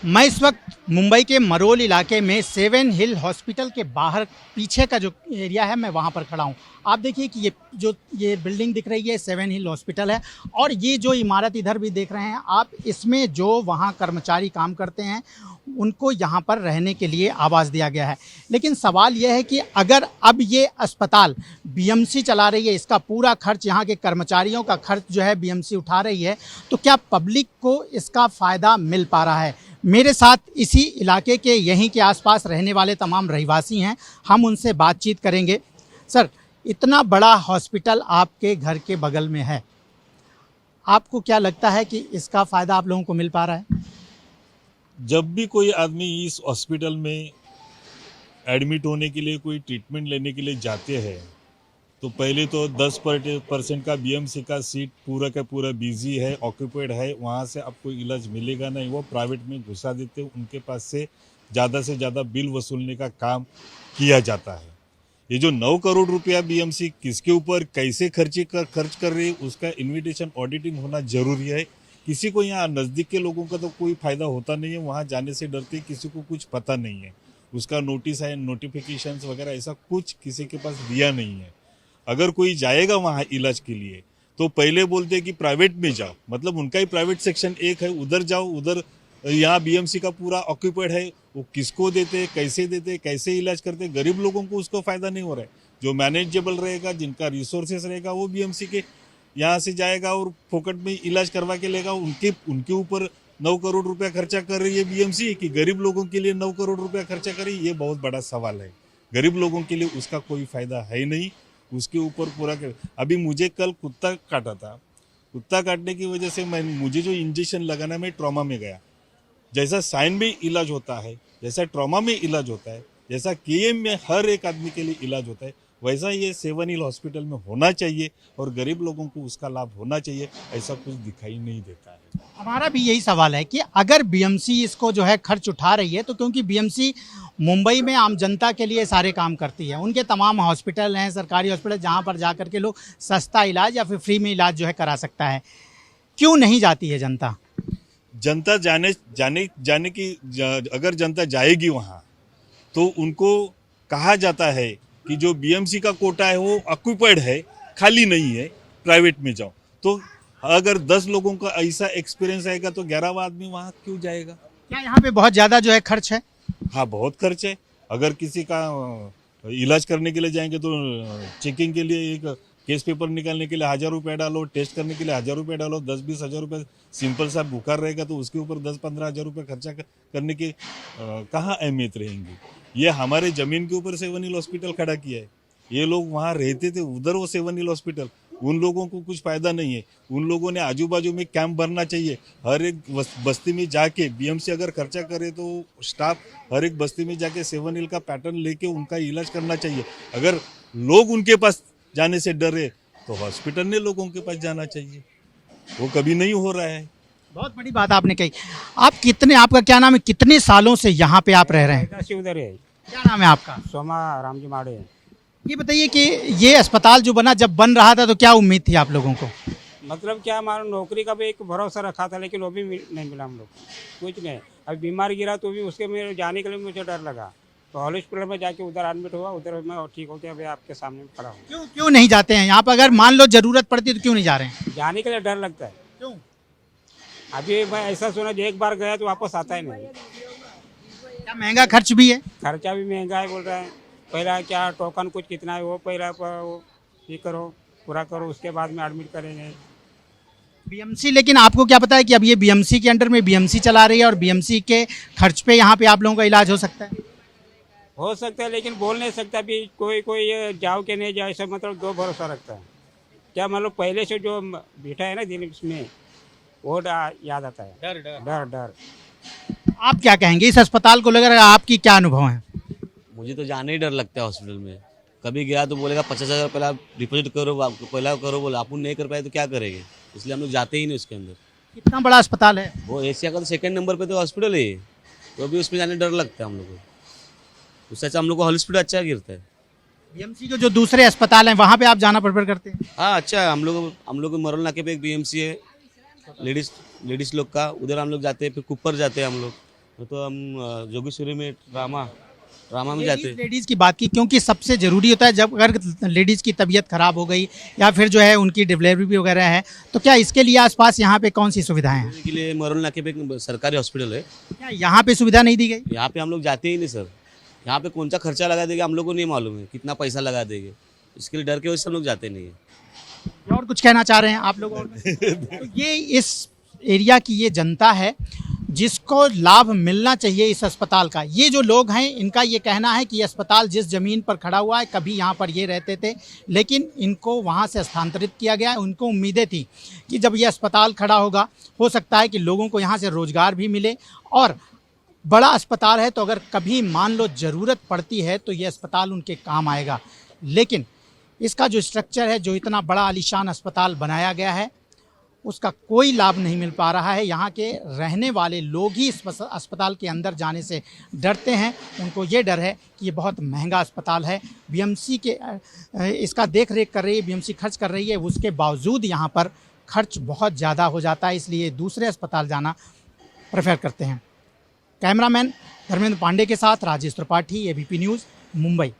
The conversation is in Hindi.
मैं इस वक्त मुंबई के मरोल इलाके में सेवन हिल हॉस्पिटल के बाहर पीछे का जो एरिया है, मैं वहाँ पर खड़ा हूँ। आप देखिए कि ये बिल्डिंग दिख रही है, सेवन हिल हॉस्पिटल है। और ये जो इमारत इधर भी देख रहे हैं आप, इसमें जो वहाँ कर्मचारी काम करते हैं उनको यहाँ पर रहने के लिए आवास दिया गया है। लेकिन सवाल यह है कि अगर अब ये अस्पताल बीएमसी चला रही है, इसका पूरा खर्च, यहाँ के कर्मचारियों का खर्च जो है बीएमसी उठा रही है, तो क्या पब्लिक को इसका फ़ायदा मिल पा रहा है? मेरे साथ इसी इलाके के, यहीं के आसपास रहने वाले तमाम रहवासी हैं, हम उनसे बातचीत करेंगे। सर, इतना बड़ा हॉस्पिटल आपके घर के बगल में है, आपको क्या लगता है कि इसका फ़ायदा आप लोगों को मिल पा रहा है? जब भी कोई आदमी इस हॉस्पिटल में एडमिट होने के लिए, कोई ट्रीटमेंट लेने के लिए जाते हैं, तो पहले तो 10% का बीएमसी का सीट पूरा का पूरा बिजी है, ऑक्यूपाइड है, वहाँ से आपको इलाज मिलेगा नहीं। वो प्राइवेट में घुसा देते, उनके पास से ज़्यादा बिल वसूलने का काम किया जाता है। ये जो 9 करोड़ रुपया बीएमसी किसके ऊपर कैसे खर्च कर रही है, उसका इन्विटेशन ऑडिटिंग होना जरूरी है। किसी को यहाँ नज़दीक के लोगों का तो कोई फ़ायदा होता नहीं है, वहाँ जाने से डरते, किसी को कुछ पता नहीं है। उसका नोटिस है, नोटिफिकेशंस वगैरह ऐसा कुछ किसी के पास दिया नहीं है। अगर कोई जाएगा वहाँ इलाज के लिए तो पहले बोलते हैं कि प्राइवेट में जाओ, मतलब उनका ही प्राइवेट सेक्शन एक है, उधर जाओ। उधर यहाँ बीएमसी का पूरा ऑक्यूपाइड है, वो किसको देते, कैसे इलाज करते, गरीब लोगों को उसको फ़ायदा नहीं हो रहा है। जो मैनेजेबल रहेगा, जिनका रिसोर्सेस रहेगा, वो बीएमसी के यहाँ से जाएगा और फोकट में इलाज करवा के लेगा। उनके ऊपर 9 करोड़ रुपया खर्चा कर रही है बीएमसी, कि गरीब लोगों के लिए 9 करोड़ रुपया खर्चा कर रही है, ये बहुत बड़ा सवाल है। गरीब लोगों के लिए उसका कोई फ़ायदा है नहीं। उसके ऊपर पूरा अभी मुझे कल कुत्ता काटा था, कुत्ता काटने की वजह से मुझे जो इंजेक्शन लगाना, मैं ट्रॉमा में गया। जैसा साइन में इलाज होता है, जैसा ट्रॉमा में इलाज होता है, जैसा केएम में हर एक आदमी के लिए इलाज होता है, वैसा ये सेवन हिल हॉस्पिटल में होना चाहिए और गरीब लोगों को उसका लाभ होना चाहिए। ऐसा कुछ दिखाई नहीं देता है। हमारा भी यही सवाल है कि अगर बीएमसी इसको जो है खर्च उठा रही है, तो क्योंकि बीएमसी मुंबई में आम जनता के लिए सारे काम करती है, उनके तमाम हॉस्पिटल हैं, सरकारी हॉस्पिटल, जहाँ पर जाकर के लोग सस्ता इलाज या फिर फ्री में इलाज जो है करा सकता है, क्यों नहीं जाती है जनता? जनता जाने की अगर जनता जाएगी वहाँ, तो उनको कहा जाता है कि जो बीएमसी का कोटा है वो ऑक्यूपाइड है, खाली नहीं है, प्राइवेट में जाओ। तो अगर 10 लोगों का ऐसा एक्सपीरियंस आएगा तो 11वां आदमी वहाँ क्यों जाएगा? क्या यहाँ पे बहुत ज़्यादा जो है खर्च है? हाँ, बहुत खर्च है। अगर किसी का इलाज करने के लिए जाएंगे तो चेकिंग के लिए, एक केस पेपर निकालने के लिए 1000 रुपये डालो, टेस्ट करने के लिए 1000 रुपये डालो, 10-20 हज़ार रुपये। सिंपल सा बुखार रहेगा तो उसके ऊपर 10-15 हज़ार रुपये खर्चा करने की कहाँ अहमियत रहेंगी? ये हमारे ज़मीन के ऊपर सेवन हिल हॉस्पिटल खड़ा किया है। ये लोग वहाँ रहते थे, उधर वो सेवन हिल हॉस्पिटल, उन लोगों को कुछ फ़ायदा नहीं है। उन लोगों ने आजू बाजू में कैंप भरना चाहिए। हर एक बस्ती में जाके बीएमसी अगर खर्चा करे तो स्टाफ हर एक बस्ती में जाके सेवन हिल का पैटर्न लेके उनका इलाज करना चाहिए। अगर लोग उनके पास जाने से डरे तो हॉस्पिटल ने लोगों के पास जाना चाहिए। वो कभी नहीं हो रहा है। बहुत बड़ी बात आपने कही। आपका क्या नाम है, कितने सालों से यहाँ पे आप रह रहे हैं? उधर है। क्या नाम है आपका? सोमा रामजी माड़े। ये बताइए कि ये अस्पताल जो बना, जब बन रहा था तो क्या उम्मीद थी आप लोगों को? मतलब क्या, हमारा नौकरी का भी एक भरोसा रखा था, लेकिन वो भी नहीं मिला हम लोग को, कुछ नहीं। अभी बीमार गिरा तो भी उसके मेरे जाने के लिए मुझे डर लगा, तो हॉस्पिटल में जाके उधर एडमिट हुआ, उधर मैं ठीक हो गया। अभी आपके सामने खड़ा हूँ। क्यों नहीं जाते हैं यहाँ पर? अगर मान लो जरूरत पड़ती तो क्यों नहीं जा रहे हैं? जाने के लिए डर लगता है। क्यों? अभी मैं ऐसा सुना जो एक बार गया तो वापस आता ही नहीं। क्या महंगा खर्च भी है? खर्चा भी महंगा है, बोल रहे हैं। पहला क्या टोकन कुछ कितना है, वो पहला ये करो, पूरा करो, उसके बाद में एडमिट करेंगे बीएमसी। लेकिन आपको क्या पता है कि अब ये बीएमसी के अंडर में बीएमसी चला रही है और बीएमसी के खर्च पे यहाँ पे आप लोगों का इलाज हो सकता है? हो सकता है, लेकिन बोल नहीं सकता। अभी कोई ये जाओ कि नहीं जाओ, ऐसा मतलब दो भरोसा रखता है। क्या मतलब पहले से जो बैठा है ना दिल में, वो याद आता है, डर। आप क्या कहेंगे इस अस्पताल को लेकर? आपकी क्या अनुभव है? मुझे तो जाने ही डर लगता है हॉस्पिटल में। कभी गया तो बोलेगा 50,000 पहला डिपॉजिट करो, पहला करो, बोला अपन नहीं कर पाए तो क्या करेंगे, इसलिए हम लोग जाते ही नहीं उसके अंदर। कितना बड़ा अस्पताल है वो? एशिया का तो 2nd नंबर पे तो हॉस्पिटल है, तो अभी उसमें जाने डर लगता है हम लोग को। उससे अच्छा हम लोग को हॉस्पिटल अच्छा गिरता है। बीएमसी के जो दूसरे अस्पताल हैं वहाँ पे आप जाना प्रेफर करते हैं? हाँ, अच्छा है। हम लोग मरोल नाके पे एक बीएमसी है लेडीज लोग का, उधर हम लोग जाते हैं। फिर कुप्पर जाते हैं हम लोग, तो हम जोगेश्वरी में ड्रामा में जाते हैं। लेडीज़ की बात की, क्योंकि सबसे ज़रूरी होता है जब अगर लेडीज़ की तबीयत खराब हो गई या फिर जो है उनकी डिलीवरी वगैरह है, तो क्या इसके लिए आसपास यहाँ पे कौन सी सुविधाएं हैं? के लिए मरोल नाके पे एक सरकारी हॉस्पिटल है, क्या यहाँ पे सुविधा नहीं दी गई? यहाँ पे हम लोग जाते ही नहीं सर। यहाँ पे कौन सा खर्चा लगा देगा हम लोग को नहीं मालूम है, कितना पैसा लगा देंगे, इसके लिए डर के वजह से हम लोग जाते नहीं है। और कुछ कहना चाह रहे हैं आप लोग? और तो ये इस एरिया की ये जनता है जिसको लाभ मिलना चाहिए इस अस्पताल का। ये जो लोग हैं इनका ये कहना है कि ये अस्पताल जिस ज़मीन पर खड़ा हुआ है, कभी यहाँ पर ये रहते थे, लेकिन इनको वहाँ से स्थानांतरित किया गया है। उनको उम्मीदें थी कि जब ये अस्पताल खड़ा होगा, हो सकता है कि लोगों को यहाँ से रोज़गार भी मिले, और बड़ा अस्पताल है तो अगर कभी मान लो ज़रूरत पड़ती है तो ये अस्पताल उनके काम आएगा। लेकिन इसका जो स्ट्रक्चर है, जो इतना बड़ा आलीशान अस्पताल बनाया गया है, उसका कोई लाभ नहीं मिल पा रहा है। यहाँ के रहने वाले लोग ही इस अस्पताल के अंदर जाने से डरते हैं। उनको ये डर है कि ये बहुत महंगा अस्पताल है, बीएमसी के इसका देख रेख कर रही है, बीएमसी खर्च कर रही है, उसके बावजूद यहाँ पर खर्च बहुत ज़्यादा हो जाता है, इसलिए दूसरे अस्पताल जाना प्रेफर करते हैं। कैमरामैन धर्मेंद्र पांडे के साथ राजेश त्रिपाठी, एबीपी न्यूज़, मुंबई।